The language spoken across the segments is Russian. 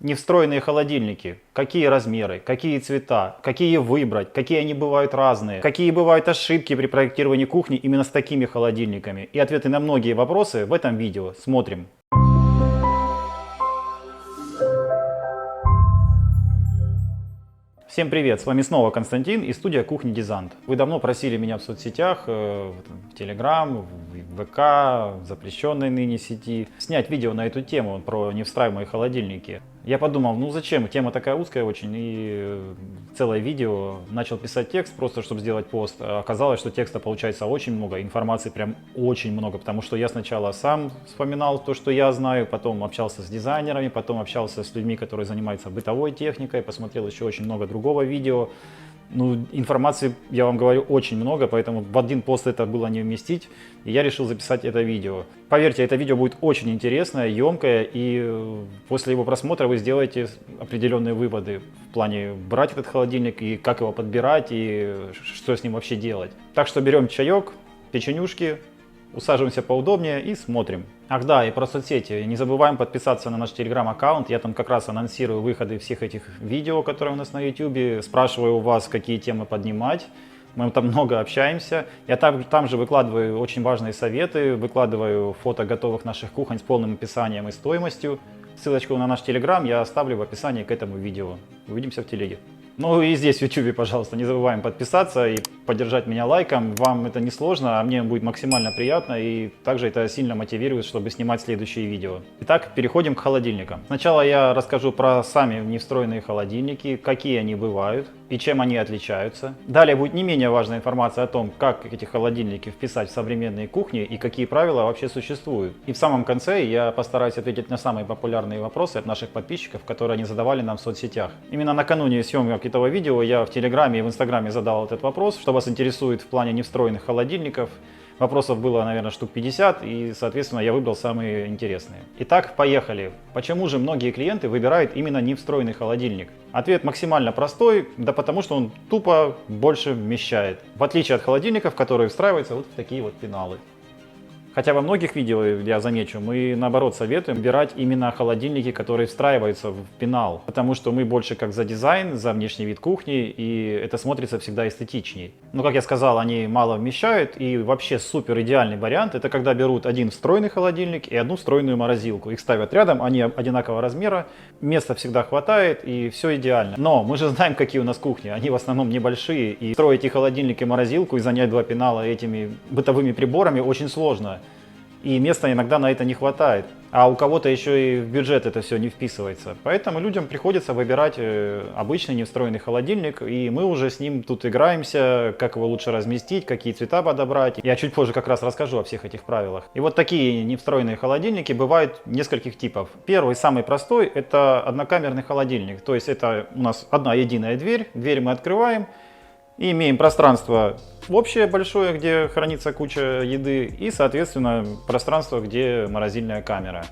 Не встроенные холодильники, какие размеры, какие цвета, какие выбрать, какие они бывают разные, какие бывают ошибки при проектировании кухни именно с такими холодильниками. И ответы на многие вопросы в этом видео. Смотрим. Всем привет, с вами снова Константин и студия Кухни Дизант. Вы давно просили меня в соцсетях, в Telegram, в ВК, запрещенной ныне сети, снять видео на эту тему про невстраиваемые холодильники. Я подумал, ну зачем, тема такая узкая очень, и целое видео, начал писать текст просто, чтобы сделать пост. Оказалось, что текста получается очень много, информации прям очень много, потому что я сначала сам вспоминал то, что я знаю, потом общался с дизайнерами, потом общался с людьми, которые занимаются бытовой техникой, посмотрел еще очень много другого видео. Ну, информации, я вам говорю, очень много, поэтому в один пост это было не вместить, и я решил записать это видео. Поверьте, это видео будет очень интересное, емкое, и после его просмотра вы сделаете определенные выводы в плане брать этот холодильник, и как его подбирать, и что с ним вообще делать. Так что берем чаек, печенюшки, усаживаемся поудобнее и смотрим. Ах да, и про соцсети. Не забываем подписаться на наш телеграм-аккаунт. Я там как раз анонсирую выходы всех этих видео, которые у нас на YouTube. Спрашиваю у вас, какие темы поднимать. Мы там много общаемся. Я там же выкладываю очень важные советы, выкладываю фото готовых наших кухонь с полным описанием и стоимостью. Ссылочку на наш телеграм я оставлю в описании к этому видео. Увидимся в телеге. Ну и здесь в YouTube, пожалуйста, не забываем подписаться и поддержать меня лайком. Вам это не сложно, а мне будет максимально приятно, и также это сильно мотивирует, чтобы снимать следующие видео. Итак, переходим к холодильникам. Сначала я расскажу про сами невстроенные холодильники, какие они бывают и чем они отличаются. Далее будет не менее важная информация о том, как эти холодильники вписать в современные кухни и какие правила вообще существуют. И в самом конце я постараюсь ответить на самые популярные вопросы от наших подписчиков, которые они задавали нам в соцсетях. Именно накануне съемок этого видео я в Телеграме и в Инстаграме задал этот вопрос, что вас интересует в плане невстроенных холодильников. Вопросов было, наверное, штук 50, и, соответственно, я выбрал самые интересные. Итак, поехали. Почему же многие клиенты выбирают именно невстроенный холодильник? Ответ максимально простой, да потому что он тупо больше вмещает. В отличие от холодильников, которые встраиваются вот в такие вот пеналы. Хотя во многих видео, я замечу, мы наоборот советуем выбирать именно холодильники, которые встраиваются в пенал. Потому что мы больше как за дизайн, за внешний вид кухни, и это смотрится всегда эстетичней. Но, как я сказал, они мало вмещают, и вообще супер идеальный вариант, это когда берут один встроенный холодильник и одну встроенную морозилку. Их ставят рядом, они одинакового размера, места всегда хватает, и все идеально. Но мы же знаем, какие у нас кухни, они в основном небольшие, и строить и холодильник, и морозилку, и занять два пенала этими бытовыми приборами очень сложно. И места иногда на это не хватает. А у кого-то еще и в бюджет это все не вписывается. Поэтому людям приходится выбирать обычный невстроенный холодильник. И мы уже с ним тут играемся, как его лучше разместить, какие цвета подобрать. Я чуть позже как раз расскажу о всех этих правилах. И вот такие невстроенные холодильники бывают нескольких типов. Первый, самый простой, это однокамерный холодильник. То есть это у нас одна единая дверь. Дверь мы открываем. И имеем пространство общее большое, где хранится куча еды, и, соответственно, пространство, где морозильная камера.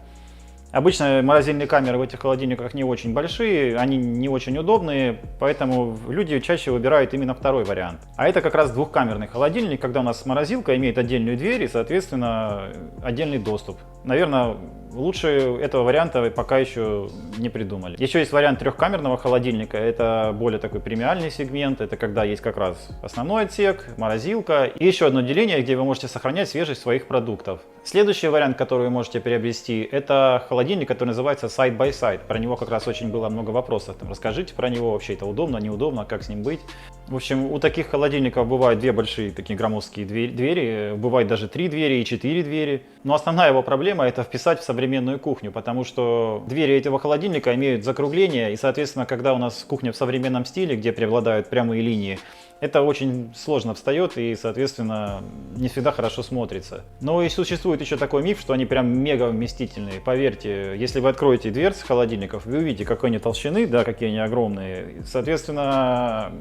Обычно морозильные камеры в этих холодильниках не очень большие, они не очень удобные, поэтому люди чаще выбирают именно второй вариант. А это как раз двухкамерный холодильник, когда у нас морозилка имеет отдельную дверь и, соответственно, отдельный доступ. Наверное, лучше этого варианта пока еще не придумали. Еще есть вариант трехкамерного холодильника, это более такой премиальный сегмент, это когда есть как раз основной отсек, морозилка и еще одно деление, где вы можете сохранять свежесть своих продуктов. Следующий вариант, который вы можете приобрести, это холодильник, который называется Side by Side. Про него как раз очень было много вопросов. Там, расскажите про него, вообще это удобно, неудобно, как с ним быть. В общем, у таких холодильников бывают две большие такие громоздкие двери, бывает даже 3 двери и 4 двери. Но основная его проблема это вписать в современную кухню, потому что двери этого холодильника имеют закругление, и, соответственно, когда у нас кухня в современном стиле, где преобладают прямые линии, это очень сложно встает и, соответственно, не всегда хорошо смотрится. Но и существует еще такой миф, что они прям мега вместительные. Поверьте, если вы откроете дверцы холодильников, вы увидите, какой они толщины, да, какие они огромные. Соответственно,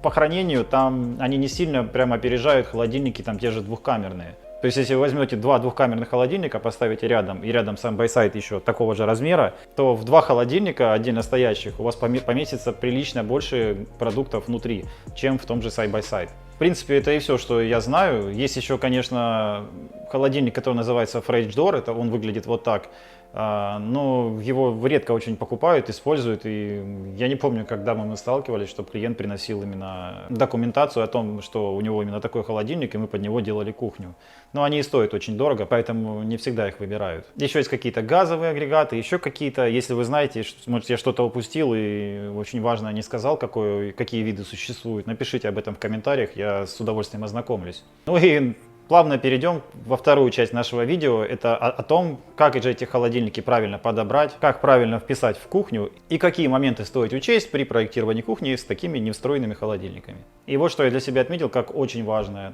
по хранению там они не сильно прям опережают холодильники, там те же двухкамерные. То есть, если вы возьмете два двухкамерных холодильника, поставите рядом, и рядом side by side еще такого же размера, то в два холодильника отдельно стоящих у вас поместится прилично больше продуктов внутри, чем в том же side by side. В принципе, это и все, что я знаю. Есть еще, конечно, холодильник, который называется Fridge Door, это он выглядит вот так. но его редко очень покупают, используют, и я не помню, когда мы сталкивались, чтобы клиент приносил именно документацию о том, что у него именно такой холодильник, и мы под него делали кухню. Но они и стоят очень дорого, поэтому не всегда их выбирают. Еще есть какие-то газовые агрегаты, еще какие-то, если вы знаете, может, я что-то упустил и очень важно не сказал, какие виды существуют, напишите об этом в комментариях, я с удовольствием ознакомлюсь. Ну и плавно перейдем во вторую часть нашего видео. Это о том, как же эти холодильники правильно подобрать, как правильно вписать в кухню и какие моменты стоит учесть при проектировании кухни с такими невстроенными холодильниками. И вот что я для себя отметил как очень важное.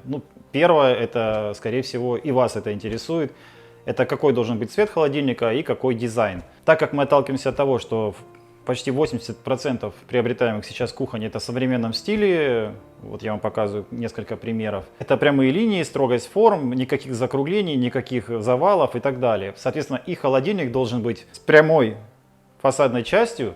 Первое, это, скорее всего, и вас это интересует. Это какой должен быть цвет холодильника и какой дизайн. Так как мы отталкиваемся от того, что почти 80% приобретаемых сейчас кухонь это в современном стиле. Вот я вам показываю несколько примеров. Это прямые линии, строгость форм, никаких закруглений, никаких завалов и так далее. Соответственно, и холодильник должен быть с прямой фасадной частью,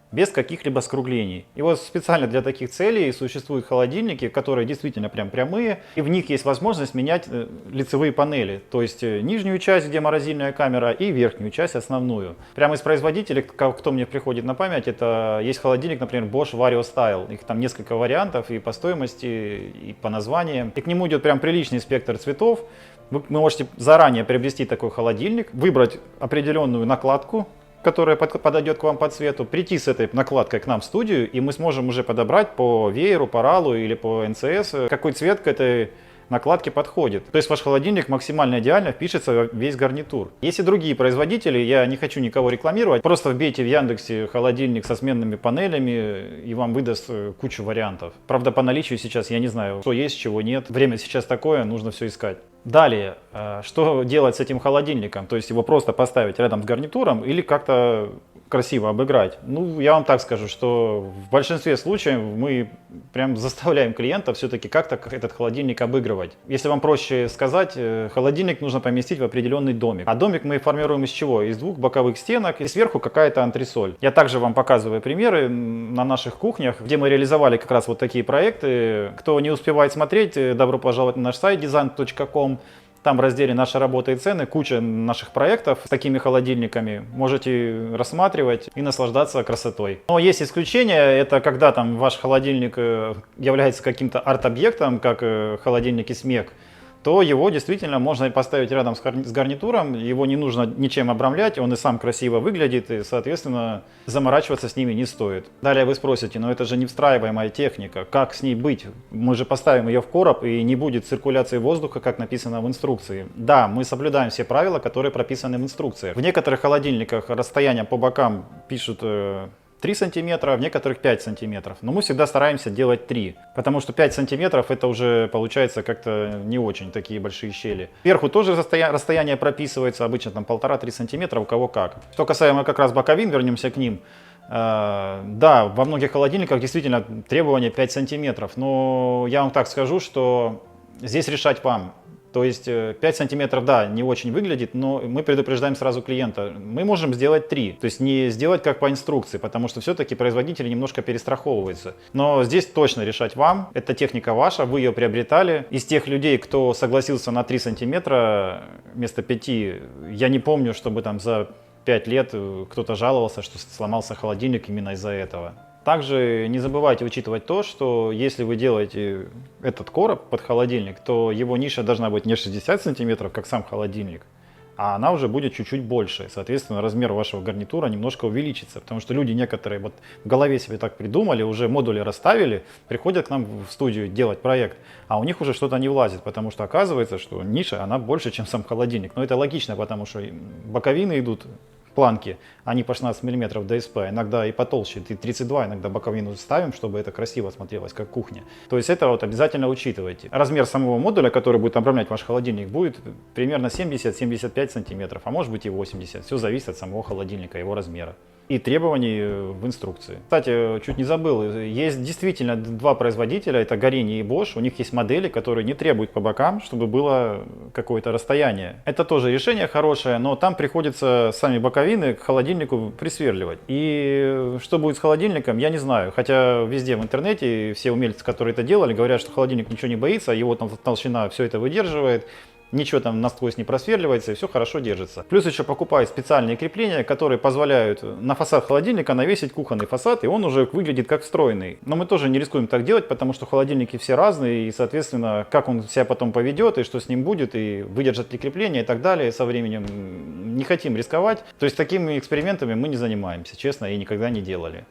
без каких-либо скруглений. И вот специально для таких целей существуют холодильники, которые действительно прям прямые, и в них есть возможность менять лицевые панели, то есть нижнюю часть, где морозильная камера, и верхнюю часть, основную. Прямо из производителей, кто мне приходит на память, это есть холодильник, например, Bosch Vario Style. Их там несколько вариантов и по стоимости, и по названиям. И к нему идет прям приличный спектр цветов. Вы можете заранее приобрести такой холодильник, выбрать определенную накладку, которая подойдет к вам по цвету, прийти с этой накладкой к нам в студию, и мы сможем уже подобрать по вееру, по ралу или по НЦС, какой цвет к этой накладке подходит. То есть ваш холодильник максимально идеально впишется в весь гарнитур. Есть и другие производители, я не хочу никого рекламировать, просто вбейте в Яндексе холодильник со сменными панелями, и вам выдаст кучу вариантов. Правда, по наличию сейчас я не знаю, что есть, чего нет. Время сейчас такое, нужно все искать. Далее, что делать с этим холодильником? То есть его просто поставить рядом с гарнитуром или как-то красиво обыграть? Я вам так скажу, что в большинстве случаев мы прям заставляем клиента все-таки как-то этот холодильник обыгрывать. Если вам проще сказать, холодильник нужно поместить в определенный домик. А домик мы формируем из чего? Из двух боковых стенок и сверху какая-то антресоль. Я также вам показываю примеры на наших кухнях, где мы реализовали как раз вот такие проекты. Кто не успевает смотреть, добро пожаловать на наш сайт design.com. Там в разделе «Наша работа и цены» куча наших проектов с такими холодильниками. Можете рассматривать и наслаждаться красотой. Но есть исключения. Это когда там ваш холодильник является каким-то арт-объектом, как холодильник из МЕК, то его действительно можно поставить рядом с гарнитуром. Его не нужно ничем обрамлять, он и сам красиво выглядит, и, соответственно, заморачиваться с ними не стоит. Далее вы спросите, но это же не встраиваемая техника, как с ней быть? Мы же поставим ее в короб, и не будет циркуляции воздуха, как написано в инструкции. Да, мы соблюдаем все правила, которые прописаны в инструкциях. В некоторых холодильниках расстояние по бокам пишут 3 сантиметра, в некоторых 5 сантиметров. Но мы всегда стараемся делать 3, потому что 5 сантиметров это уже получается как-то не очень такие большие щели. Вверху тоже расстояние прописывается, обычно там 1,5-3 сантиметра, у кого как. Что касаемо как раз боковин, вернемся к ним. Да, во многих холодильниках действительно требование 5 сантиметров, но я вам так скажу, что здесь решать вам. То есть 5 сантиметров, да, не очень выглядит, но мы предупреждаем сразу клиента. Мы можем сделать 3, то есть не сделать как по инструкции, потому что все-таки производители немножко перестраховываются. Но здесь точно решать вам, это техника ваша, вы ее приобретали. Из тех людей, кто согласился на 3 сантиметра вместо 5, я не помню, чтобы там за 5 лет кто-то жаловался, что сломался холодильник именно из-за этого. Также не забывайте учитывать то, что если вы делаете этот короб под холодильник, то его ниша должна быть не 60 сантиметров, как сам холодильник, а она уже будет чуть-чуть больше. Соответственно, размер вашего гарнитура немножко увеличится, потому что люди некоторые вот в голове себе так придумали, уже модули расставили, приходят к нам в студию делать проект, а у них уже что-то не влазит, потому что оказывается, что ниша, она больше, чем сам холодильник. Но это логично, потому что боковины идут, планки, они по 16 мм ДСП, иногда и потолще, и 32, иногда боковину ставим, чтобы это красиво смотрелось, как кухня. То есть это вот обязательно учитывайте. Размер самого модуля, который будет обрамлять ваш холодильник, будет примерно 70-75 см, а может быть и 80. Все зависит от самого холодильника, его размера и требований в инструкции. Кстати, чуть не забыл, есть действительно два производителя, это Gorini и Bosch, у них есть модели, которые не требуют по бокам, чтобы было какое-то расстояние. Это тоже решение хорошее, но там приходится сами боковины к холодильнику присверливать. И что будет с холодильником, я не знаю, хотя везде в интернете все умельцы, которые это делали, говорят, что холодильник ничего не боится, его там толщина все это выдерживает. ничего там насквозь не просверливается и все хорошо держится. Плюс еще покупают специальные крепления, которые позволяют на фасад холодильника навесить кухонный фасад, и он уже выглядит как встроенный. Но мы тоже не рискуем так делать, потому что холодильники все разные, и, соответственно, как он себя потом поведет, и что с ним будет, и выдержат ли крепление и так далее со временем, не хотим рисковать. То есть такими экспериментами мы не занимаемся, честно, и никогда не делали.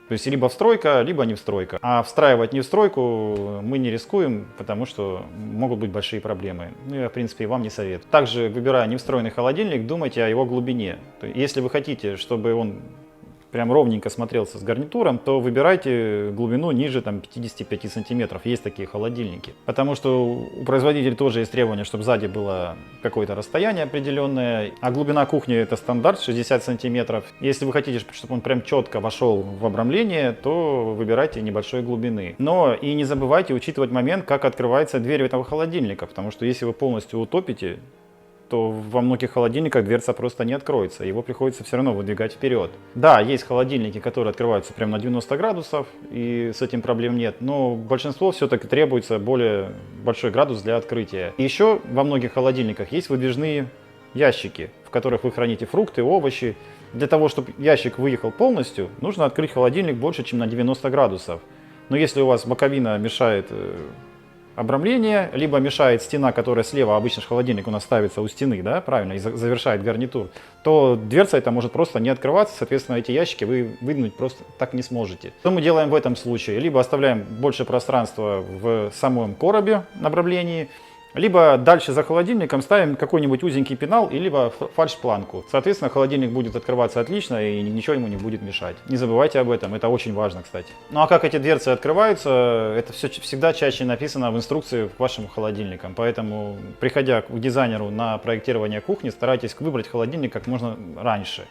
То есть либо встройка, либо не встройка. А встраивать не встройку мы не рискуем, потому что могут быть большие проблемы. Ну, я, в принципе, и вам не советую. Также, выбирая невстроенный холодильник, думайте о его глубине. То есть, если вы хотите, чтобы он прям ровненько смотрелся с гарнитуром, то выбирайте глубину ниже там, 55 сантиметров. Есть такие холодильники. Потому что у производителей тоже есть требование, чтобы сзади было какое-то расстояние определенное. А глубина кухни это стандарт 60 сантиметров. Если вы хотите, чтобы он прям четко вошел в обрамление, то выбирайте небольшой глубины. Но и не забывайте учитывать момент, как открывается дверь этого холодильника. Потому что если вы полностью утопите, то во многих холодильниках дверца просто не откроется, его приходится все равно выдвигать вперед. Да, есть холодильники, которые открываются прямо на 90 градусов, и с этим проблем нет, но большинство все-таки требуется более большой градус для открытия. И еще во многих холодильниках есть выдвижные ящики, в которых вы храните фрукты, овощи. Для того, чтобы ящик выехал полностью, нужно открыть холодильник больше, чем на 90 градусов. Но если у вас боковина мешает обрамление, либо мешает стена, которая слева, обычно же холодильник у нас ставится у стены, да, правильно, и завершает гарнитур, то дверца эта может просто не открываться, соответственно, эти ящики вы выдвинуть просто так не сможете. Что мы делаем в этом случае? Либо оставляем больше пространства в самом коробе на обрамлении, либо дальше за холодильником ставим какой-нибудь узенький пенал, либо фальш-планку. Соответственно, холодильник будет открываться отлично и ничего ему не будет мешать. Не забывайте об этом, это очень важно, кстати. Ну а как эти дверцы открываются, это все всегда чаще написано в инструкции к вашим холодильникам. Поэтому, приходя к дизайнеру на проектирование кухни, старайтесь выбрать холодильник как можно раньше.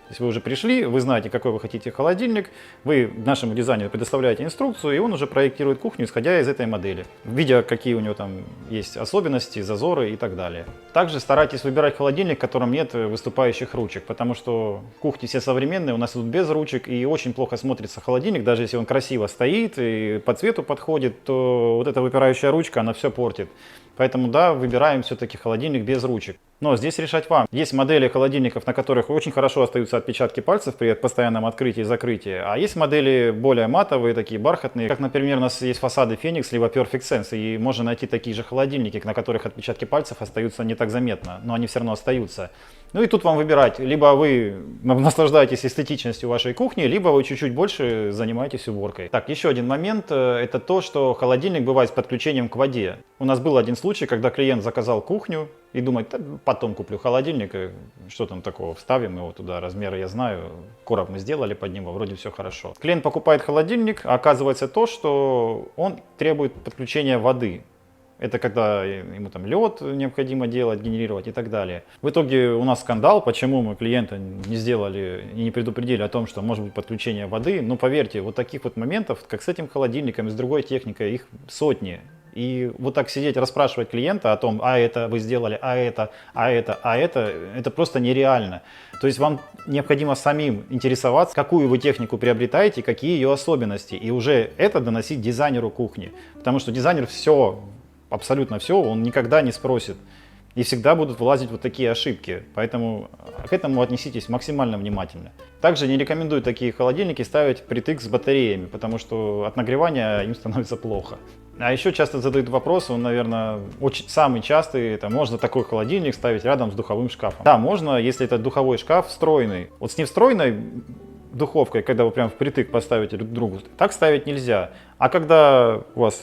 То есть вы уже пришли, вы знаете, какой вы хотите холодильник, вы нашему дизайнеру предоставляете инструкцию, и он уже проектирует кухню, исходя из этой модели, видя, какие у него там есть особенности, зазоры и так далее. Также старайтесь выбирать холодильник, в котором нет выступающих ручек, потому что кухни все современные, у нас идут без ручек, и очень плохо смотрится холодильник, даже если он красиво стоит и по цвету подходит, то вот эта выпирающая ручка, она все портит. Поэтому да, выбираем все-таки холодильник без ручек. Но здесь решать вам. Есть модели холодильников, на которых очень хорошо остаются отпечатки пальцев при постоянном открытии и закрытии. А есть модели более матовые, такие бархатные. Как, например, у нас есть фасады Phoenix, либо Perfect Sense. И можно найти такие же холодильники, на которых отпечатки пальцев остаются не так заметно. Но они все равно остаются. Ну и тут вам выбирать. Либо вы наслаждаетесь эстетичностью вашей кухни, либо вы чуть-чуть больше занимаетесь уборкой. Так, еще один момент. Это то, что холодильник бывает с подключением к воде. У нас был один случай, когда клиент заказал кухню и думает, да, потом куплю холодильник, что там такого, вставим его туда, размеры я знаю, короб мы сделали под него, вроде все хорошо. Клиент покупает холодильник, а оказывается то, что он требует подключения воды. Это когда ему там лед необходимо делать, генерировать и так далее. В итоге у нас скандал, почему мы клиента не сделали и не предупредили о том, что может быть подключение воды. Но поверьте, вот таких вот моментов, как с этим холодильником и с другой техникой, их сотни. И вот так сидеть, расспрашивать клиента о том, а это вы сделали, а это просто нереально. То есть вам необходимо самим интересоваться, какую вы технику приобретаете, какие ее особенности. И уже это доносить дизайнеру кухни. Потому что дизайнер все, абсолютно все, он никогда не спросит. И всегда будут вылазить вот такие ошибки. Поэтому к этому отнеситесь максимально внимательно. Также не рекомендую такие холодильники ставить впритык с батареями, потому что от нагревания им становится плохо. А еще часто задают вопрос, он, наверное, очень самый частый, это можно такой холодильник ставить рядом с духовым шкафом. Да, можно, если это духовой шкаф встроенный. Вот с невстроенной духовкой, когда вы прям впритык поставите друг к другу, так ставить нельзя. А когда у вас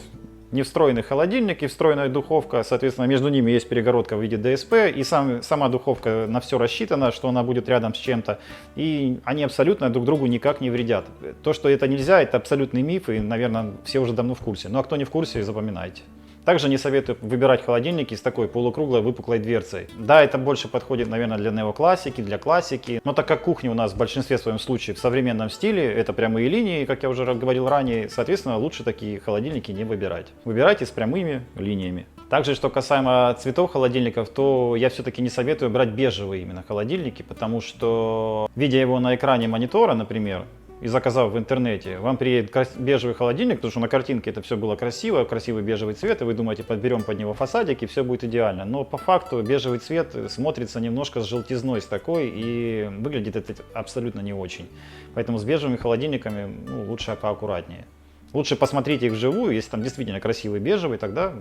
не встроенный холодильник и встроенная духовка, соответственно, между ними есть перегородка в виде ДСП, и сама духовка на все рассчитана, что она будет рядом с чем-то, и они абсолютно друг другу никак не вредят. То, что это нельзя, это абсолютный миф, и, наверное, все уже давно в курсе. Ну а кто не в курсе, запоминайте. Также не советую выбирать холодильники с такой полукруглой выпуклой дверцей. Да, это больше подходит, наверное, для неоклассики, для классики. Но так как кухня у нас в большинстве своем случае в современном стиле, это прямые линии, как я уже говорил ранее, соответственно, лучше такие холодильники не выбирать. Выбирайте с прямыми линиями. Также, что касаемо цветов холодильников, то я все-таки не советую брать бежевые именно холодильники, потому что, видя его на экране монитора, например, и заказав в интернете, вам приедет бежевый холодильник, потому что на картинке это все было красиво, красивый бежевый цвет, и вы думаете, подберем под него фасадик, и все будет идеально. Но по факту бежевый цвет смотрится немножко с желтизной с такой, и выглядит это абсолютно не очень. Поэтому с бежевыми холодильниками лучше поаккуратнее. Лучше посмотрите их вживую, если там действительно красивый бежевый, тогда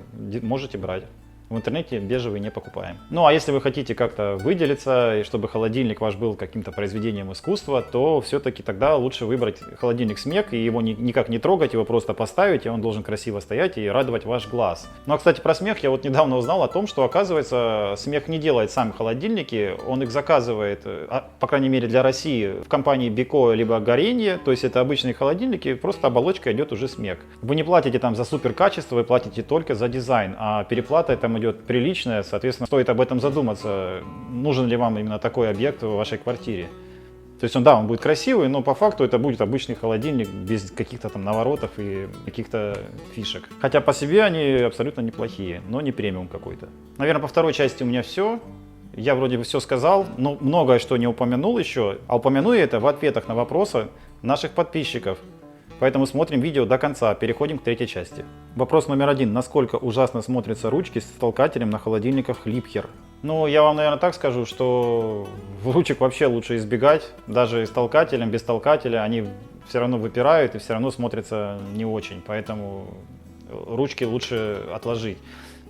можете брать. В интернете бежевый не покупаем. Ну а если вы хотите как-то выделиться, и чтобы холодильник ваш был каким-то произведением искусства, то все-таки тогда лучше выбрать холодильник СМЕК и его никак не трогать, его просто поставить, и он должен красиво стоять и радовать ваш глаз. Ну а кстати про СМЕК я вот недавно узнал о том, что оказывается СМЕК не делает сами холодильники, он их заказывает, по крайней мере для России, в компании Беко либо Горенье, то есть это обычные холодильники, просто оболочка идет уже СМЕК. Вы не платите там за супер качество, вы платите только за дизайн, а переплата там идет приличная, соответственно, стоит об этом задуматься, нужен ли вам именно такой объект в вашей квартире. То есть он будет красивый, но по факту это будет обычный холодильник без каких-то там наворотов и каких-то фишек. Хотя по себе они абсолютно неплохие, но не премиум какой-то. Наверное, по второй части у меня все. Я вроде бы все сказал, но многое что не упомянул еще, а упомяну я это в ответах на вопросы наших подписчиков. Поэтому смотрим видео до конца, переходим к третьей части. Вопрос номер 1. Насколько ужасно смотрятся ручки с толкателем на холодильниках Liebherr? Ну, я вам, наверное, так скажу, что ручек вообще лучше избегать. Даже с толкателем, без толкателя они все равно выпирают и все равно смотрятся не очень. Поэтому ручки лучше отложить.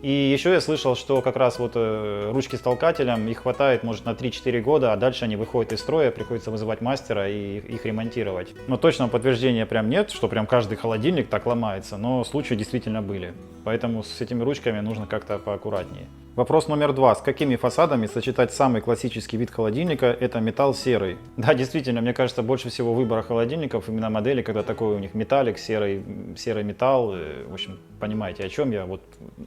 И еще я слышал, что как раз вот ручки с толкателем, их хватает, может, на 3-4 года, а дальше они выходят из строя, приходится вызывать мастера и их ремонтировать. Но точного подтверждения прям нет, что прям каждый холодильник так ломается, но случаи действительно были. Поэтому с этими ручками нужно как-то поаккуратнее. Вопрос номер 2. С какими фасадами сочетать самый классический вид холодильника – это металл серый? Да, действительно, мне кажется, больше всего выбора холодильников, именно модели, когда такой у них металлик, серый металл. В общем, понимаете, о чем я, вот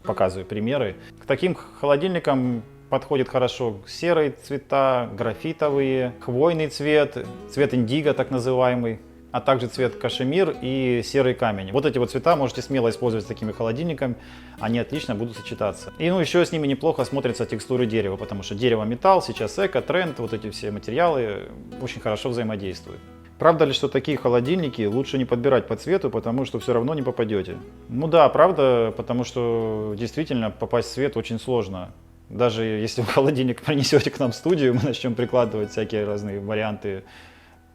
показываю примеры. К таким холодильникам подходит хорошо серые цвета, графитовые, хвойный цвет, цвет индиго так называемый, а также цвет кашемир и серый камень. Вот эти вот цвета можете смело использовать с такими холодильниками, они отлично будут сочетаться. И еще с ними неплохо смотрятся текстуры дерева, потому что дерево-металл, сейчас эко, тренд, вот эти все материалы очень хорошо взаимодействуют. Правда ли, что такие холодильники лучше не подбирать по цвету, потому что все равно не попадете? Ну да, правда, потому что действительно попасть в цвет очень сложно. Даже если вы холодильник принесете к нам в студию, мы начнем прикладывать всякие разные варианты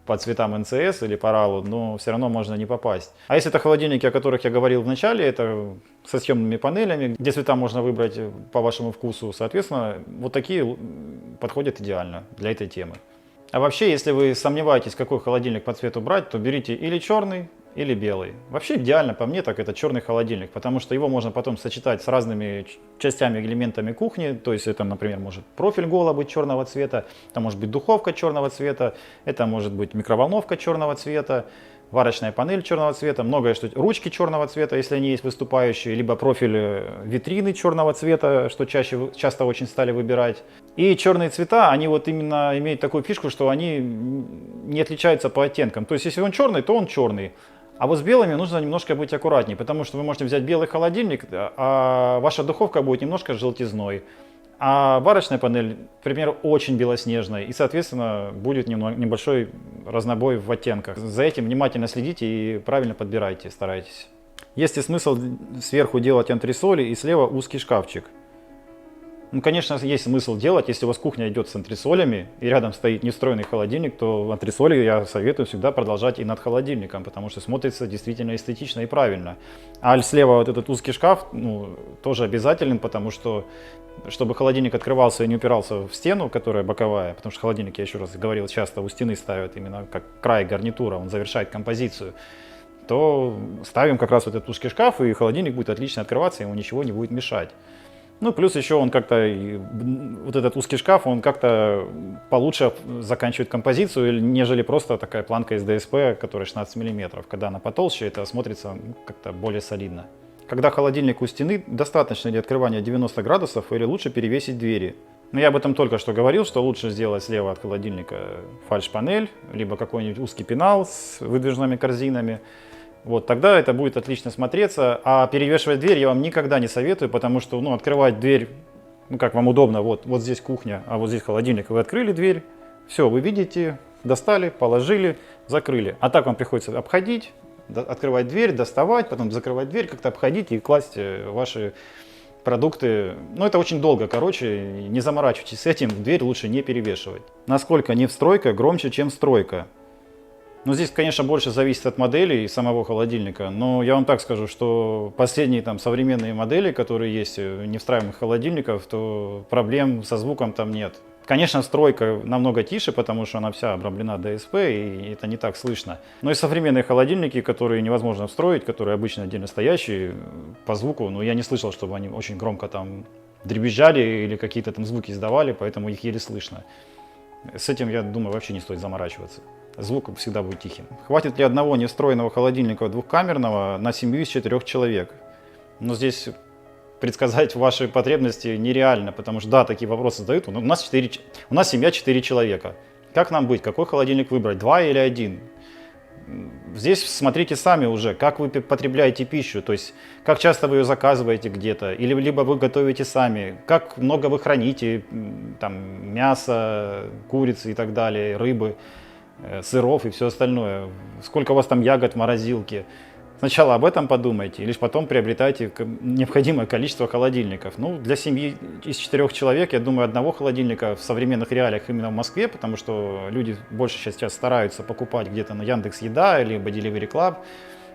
по цветам НЦС или по RAL, но все равно можно не попасть. А если это холодильники, о которых я говорил в начале, это со съемными панелями, где цвета можно выбрать по вашему вкусу, соответственно, вот такие подходят идеально для этой темы. А вообще, если вы сомневаетесь, какой холодильник по цвету брать, то берите или черный, или белый. Вообще идеально по мне так это черный холодильник, потому что его можно потом сочетать с разными частями, элементами кухни. То есть это, например, может профиль гола быть черного цвета, это может быть духовка черного цвета, это может быть микроволновка черного цвета, варочная панель черного цвета, многое что, ручки черного цвета, если они есть выступающие, либо профиль витрины черного цвета, что часто очень стали выбирать. И черные цвета, они вот именно имеют такую фишку, что они не отличаются по оттенкам. То есть если он черный, то он черный. А вот с белыми нужно немножко быть аккуратнее, потому что вы можете взять белый холодильник, а ваша духовка будет немножко желтизной. А варочная панель, к примеру, очень белоснежная, и, соответственно, будет небольшой разнобой в оттенках. За этим внимательно следите и правильно подбирайте, старайтесь. Есть ли смысл сверху делать антресоли и слева узкий шкафчик? Ну, конечно, есть смысл делать, если у вас кухня идет с антресолями и рядом стоит невстроенный холодильник, то антресоли я советую всегда продолжать и над холодильником, потому что смотрится действительно эстетично и правильно. А слева вот этот узкий шкаф, тоже обязателен, потому что, чтобы холодильник открывался и не упирался в стену, которая боковая, потому что холодильник, я еще раз говорил, часто у стены ставят именно как край гарнитура, он завершает композицию, то ставим как раз вот этот узкий шкаф, и холодильник будет отлично открываться, ему ничего не будет мешать. Ну, плюс еще он как-то, вот этот узкий шкаф, он как-то получше заканчивает композицию, нежели просто такая планка из ДСП, которая 16 мм. Когда она потолще, это смотрится как-то более солидно. Когда холодильник у стены, достаточно ли открывания 90 градусов или лучше перевесить двери? Ну, я об этом только что говорил, что лучше сделать слева от холодильника фальш-панель, либо какой-нибудь узкий пенал с выдвижными корзинами. Вот, тогда это будет отлично смотреться, а перевешивать дверь я вам никогда не советую, потому что, открывать дверь, как вам удобно, вот здесь кухня, а вот здесь холодильник, вы открыли дверь, все, вы видите достали, положили, закрыли. А так вам приходится обходить, открывать дверь, доставать, потом закрывать дверь, как-то обходить и класть ваши продукты. Ну, это очень долго, короче, не заморачивайтесь с этим, дверь лучше не перевешивать. Насколько невстройка громче, чем встройка? Ну, здесь, конечно, больше зависит от модели и самого холодильника, но я вам так скажу, что последние там современные модели, которые есть невстраиваемых холодильников, то проблем со звуком там нет. Конечно, встройка намного тише, потому что она вся обрамлена ДСП, и это не так слышно. Но и современные холодильники, которые невозможно встроить, которые обычно отдельно стоящие, по звуку, ну, я не слышал, чтобы они очень громко там дребезжали или какие-то там звуки издавали, поэтому их еле слышно. С этим, я думаю, вообще не стоит заморачиваться. Звук всегда будет тихим. Хватит ли одного невстроенного холодильника двухкамерного на семью из 4 человек? Но здесь предсказать ваши потребности нереально, потому что, да, такие вопросы задают. У нас семья 4 человека. Как нам быть? Какой холодильник выбрать? 2 или 1? Здесь смотрите сами уже, как вы потребляете пищу, то есть как часто вы ее заказываете где-то, или либо вы готовите сами, как много вы храните там, мяса, курицы и так далее, рыбы, сыров и все остальное, сколько у вас там ягод в морозилке. Сначала об этом подумайте, и лишь потом приобретайте необходимое количество холодильников. Ну, для семьи из 4 человек, я думаю, одного холодильника в современных реалиях именно в Москве, потому что люди больше сейчас стараются покупать где-то на Яндекс.Еда, либо Delivery Club,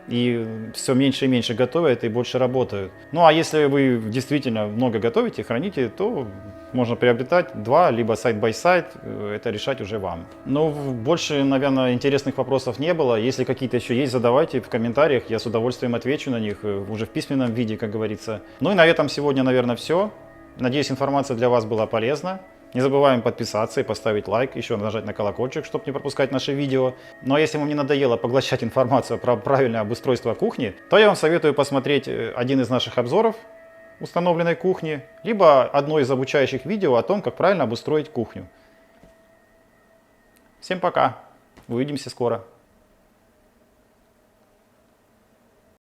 и все меньше и меньше готовят и больше работают. Ну, а если вы действительно много готовите, храните, то можно приобретать 2, либо сайд-бай-сайд, это решать уже вам. Но больше, наверное, интересных вопросов не было. Если какие-то еще есть, задавайте в комментариях, я с удовольствием отвечу на них, уже в письменном виде, как говорится. Ну и на этом сегодня, наверное, все. Надеюсь, информация для вас была полезна. Не забываем подписаться и поставить лайк, еще нажать на колокольчик, чтобы не пропускать наши видео. Ну а если вам не надоело поглощать информацию про правильное обустройство кухни, то я вам советую посмотреть один из наших обзоров установленной кухни, либо одно из обучающих видео о том, как правильно обустроить кухню. Всем пока, увидимся скоро.